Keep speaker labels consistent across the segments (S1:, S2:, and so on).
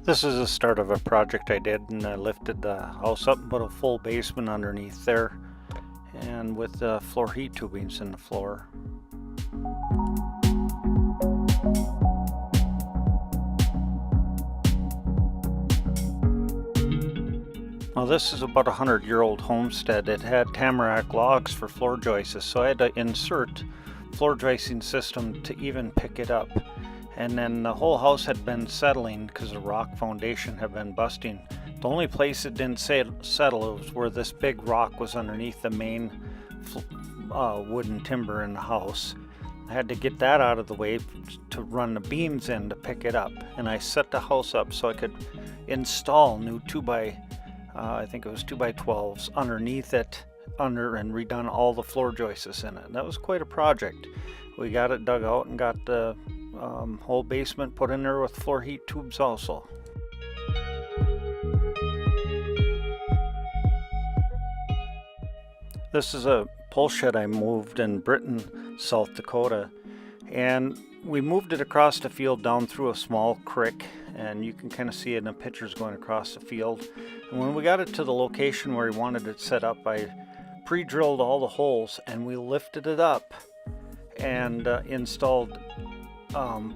S1: This is the start of a project I did, and I lifted the house up and put a full basement underneath there, and with floor heat tubings in the floor. Now this is about a 100-year-old homestead. It had tamarack logs for floor joists, so I had to insert floor joisting system to even pick it up. And then the whole house had been settling because the rock foundation had been busting. The only place it didn't settle was where this big rock was underneath the main wooden timber in the house. I had to get that out of the way to run the beams in to pick it up. And I set the house up so I could install new 2x12s underneath it, and redone all the floor joists in it. That was quite a project. We got it dug out and got the whole basement put in there with floor heat tubes also. This is a pole shed I moved in Britton, South Dakota, and we moved it across the field down through a small creek, and you can kind of see it in the pictures going across the field. And when we got it to the location where we wanted it set up, I pre-drilled all the holes and we lifted it up and installed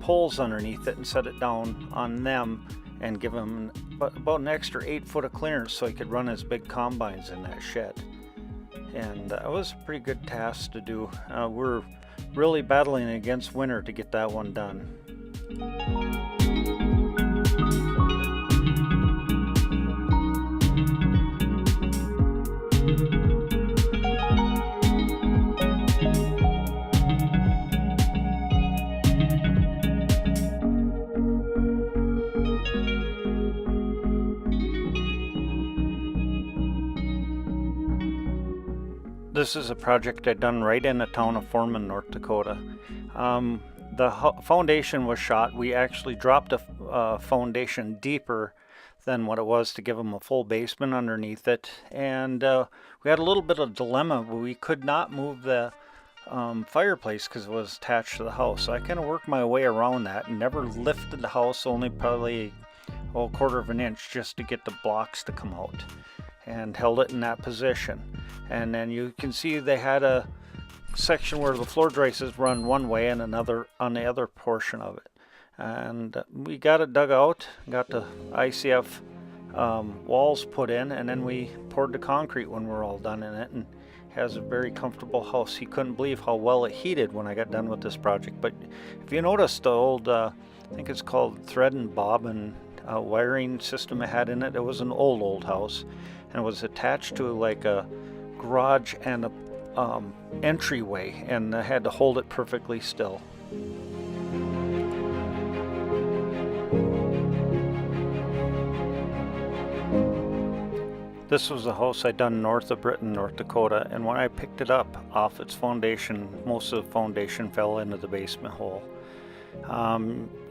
S1: poles underneath it and set it down on them and give him about an extra 8 foot of clearance so he could run his big combines in that shed. And it was a pretty good task to do. We're really battling against winter to get that one done. This is a project I done right in the town of Foreman, North Dakota. The foundation was shot. We actually dropped a foundation deeper than what it was to give them a full basement underneath it. And we had a little bit of dilemma. We could not move the fireplace because it was attached to the house. So I kind of worked my way around that and never lifted the house, only probably a quarter of an inch just to get the blocks to come out, and held it in that position. And then you can see they had a section where the floor joists run one way and another on the other portion of it. And we got it dug out, got the ICF walls put in, and then we poured the concrete when we're all done in it, and has a very comfortable house. He couldn't believe how well it heated when I got done with this project. But if you notice the old, I think it's called thread and bobbin wiring system it had in it, it was an old house, and it was attached to like a garage and a entryway, and I had to hold it perfectly still. This was a house I done north of Britton, North Dakota, and when I picked it up off its foundation, most of the foundation fell into the basement hole.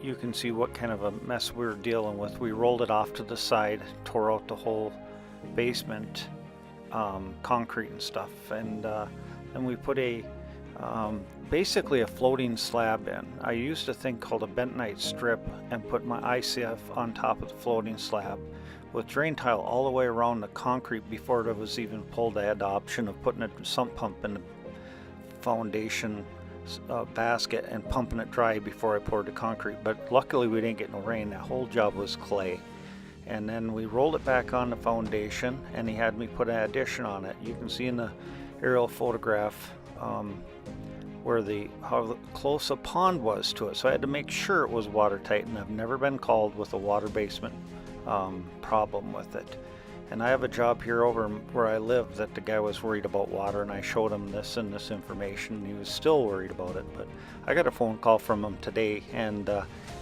S1: You can see what kind of a mess we were dealing with. We rolled it off to the side, tore out the whole basement, concrete and stuff, and then we put basically a floating slab in. I used a thing called a bentonite strip and put my ICF on top of the floating slab with drain tile all the way around the concrete. Before it was even pulled, I had the option of putting a sump pump in the foundation basket and pumping it dry before I poured the concrete. But luckily we didn't get no rain. That whole job was clay. And then we rolled it back on the foundation, and he had me put an addition on it. You can see in the aerial photograph how close a pond was to it. So I had to make sure it was watertight, and I've never been called with a water basement problem with it. And I have a job here over where I live that the guy was worried about water, and I showed him this and this information, and he was still worried about it. But I got a phone call from him today, and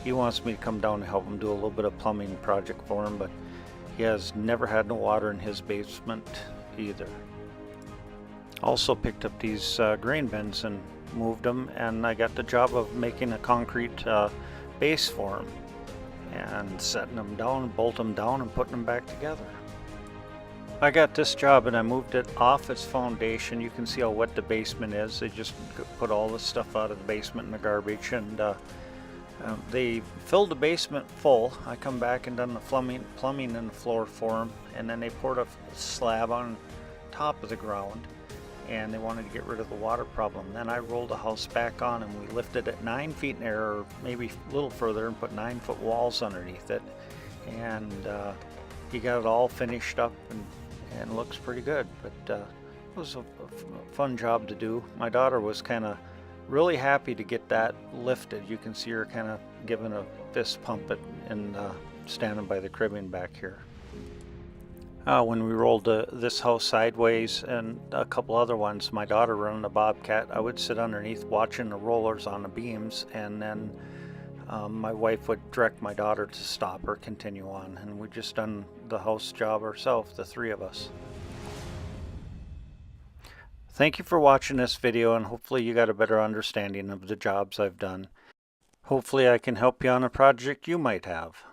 S1: he wants me to come down and help him do a little bit of plumbing project for him, but he has never had no water in his basement either. Also picked up these grain bins and moved them, and I got the job of making a concrete base for him and setting them down, bolt them down, and putting them back together. I got this job and I moved it off its foundation. You can see how wet the basement is. They just put all the stuff out of the basement in the garbage, and They filled the basement full. I come back and done the plumbing and the floor for them, and then they poured a slab on top of the ground, and they wanted to get rid of the water problem. Then I rolled the house back on, and we lifted it 9 feet in air, or maybe a little further, and put 9-foot walls underneath it, and he got it all finished up and looks pretty good. But it was a fun job to do. My daughter was kind of really happy to get that lifted. You can see her kind of giving a fist pump and standing by the cribbing back here. When we rolled this house sideways and a couple other ones, my daughter running the Bobcat, I would sit underneath watching the rollers on the beams, and then my wife would direct my daughter to stop or continue on, and we just done the house job ourselves, the three of us. Thank you for watching this video, and hopefully you got a better understanding of the jobs I've done. Hopefully I can help you on a project you might have.